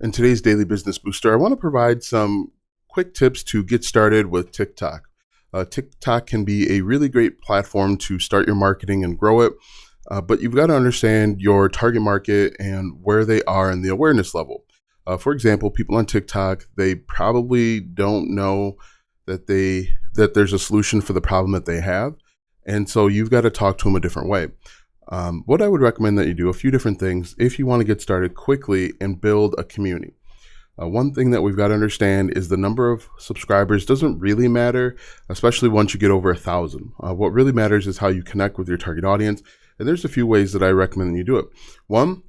In today's Daily Business Booster, I want to provide some quick tips to get started with TikTok. TikTok can be a really great platform to start your marketing and grow it, but you've got to understand your target market and where they are in the awareness level. For example, people on TikTok, they probably don't know that there's a solution for the problem that they have, and so you've got to talk to them a different way. What I would recommend that you do a few different things if you want to get started quickly and build a community. One thing that we've got to understand is the number of subscribers doesn't really matter, especially once you get over 1,000. What really matters is how you connect with your target audience. And there's a few ways that I recommend that you do it. One,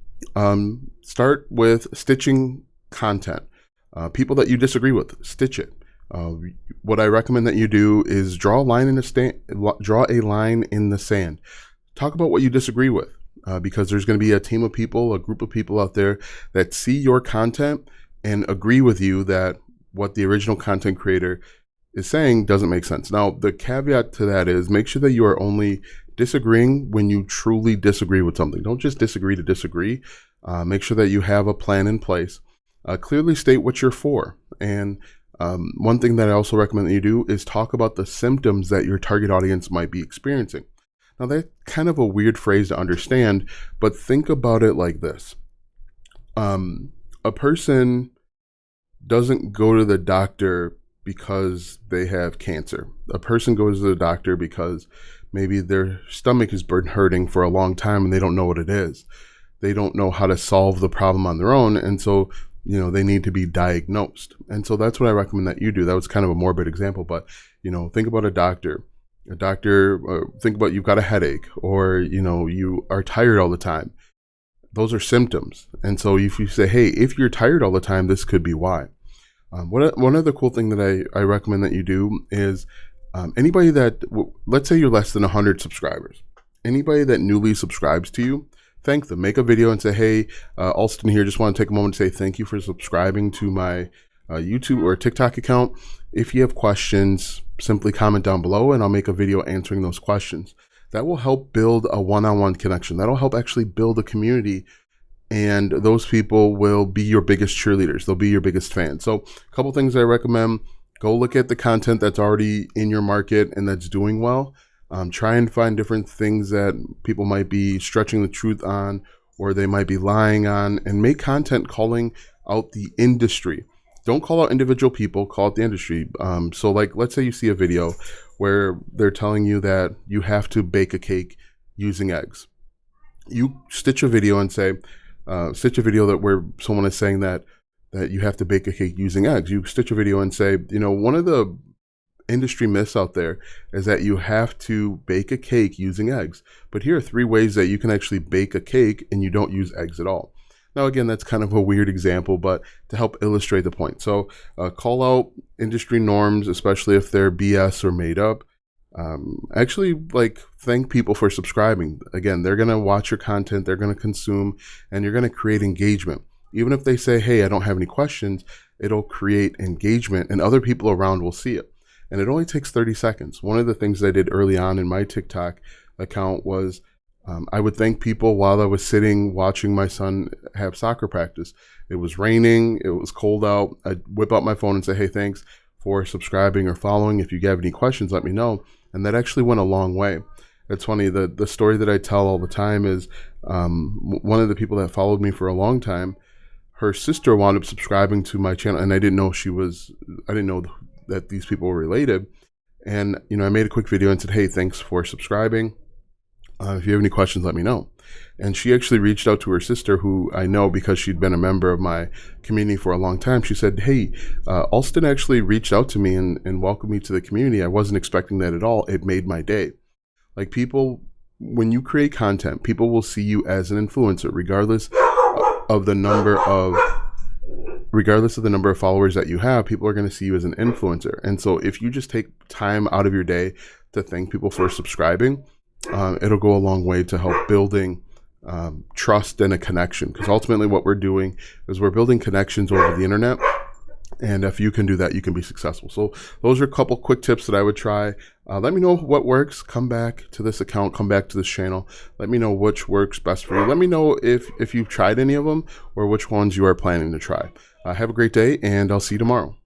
start with stitching content. People that you disagree with, stitch it. What I recommend that you do is draw a line in the sand. Talk about what you disagree with, because there's going to be a team of people, a group of people out there that see your content and agree with you that what the original content creator is saying doesn't make sense. Now, the caveat to that is make sure that you are only disagreeing when you truly disagree with something. Don't just disagree to disagree. Make sure that you have a plan in place. Clearly state what you're for. And one thing that I also recommend that you do is talk about the symptoms that your target audience might be experiencing. Now, that's kind of a weird phrase to understand, but think about it like this. A person doesn't go to the doctor because they have cancer. A person goes to the doctor because maybe their stomach has been hurting for a long time and they don't know what it is. They don't know how to solve the problem on their own, and so they need to be diagnosed. And so that's what I recommend that you do. That was kind of a morbid example, but think about a doctor. Think about you've got a headache, or you are tired all the time. Those are symptoms. And so if you say, hey, if you're tired all the time, this could be why. One other cool thing that I recommend that you do is anybody that, let's say you're less than 100 subscribers, anybody that newly subscribes to you, thank them. Make a video and say, hey, Alston here, just want to take a moment to say thank you for subscribing to my YouTube or TikTok account. If you have questions, simply comment down below and I'll make a video answering those questions. That will help build a one-on-one connection. That'll help actually build a community, and those people will be your biggest cheerleaders. They'll be your biggest fans. So a couple things I recommend: go look at the content that's already in your market and that's doing well. Try and find different things that people might be stretching the truth on, or they might be lying on, and make content calling out the industry. Don't call out individual people, call out the industry. So like, let's say you see a video where they're telling you that you have to bake a cake using eggs. You stitch a video and say, where someone is saying that you have to bake a cake using eggs. You stitch a video and say, one of the industry myths out there is that you have to bake a cake using eggs. But here are 3 ways that you can actually bake a cake and you don't use eggs at all. Now, again, that's kind of a weird example, but to help illustrate the point. So call out industry norms, especially if they're BS or made up. Actually, thank people for subscribing. Again, they're going to watch your content, they're going to consume, and you're going to create engagement. Even if they say, hey, I don't have any questions, it'll create engagement and other people around will see it. And it only takes 30 seconds. One of the things I did early on in my TikTok account was I would thank people while I was sitting watching my son have soccer practice. It was raining, it was cold out. I'd whip out my phone and say, hey, thanks for subscribing or following. If you have any questions, let me know. And that actually went a long way. It's funny, the story that I tell all the time is one of the people that followed me for a long time, her sister wound up subscribing to my channel, and I didn't know that these people were related. And I made a quick video and said, hey, thanks for subscribing. If you have any questions, let me know. And she actually reached out to her sister, who I know because she'd been a member of my community for a long time. She said, hey, Alston actually reached out to me and welcomed me to the community. I wasn't expecting that at all. It made my day. Like, people, when you create content, people will see you as an influencer, regardless of the number of followers that you have. People are going to see you as an influencer. And so if you just take time out of your day to thank people for subscribing, it'll go a long way to help building trust and a connection. Because ultimately what we're doing is we're building connections over the internet. And if you can do that, you can be successful. So those are a couple quick tips that I would try. Let me know what works. Come back to this account, come back to this channel. Let me know which works best for you. Let me know if you've tried any of them or which ones you are planning to try. Have a great day, and I'll see you tomorrow.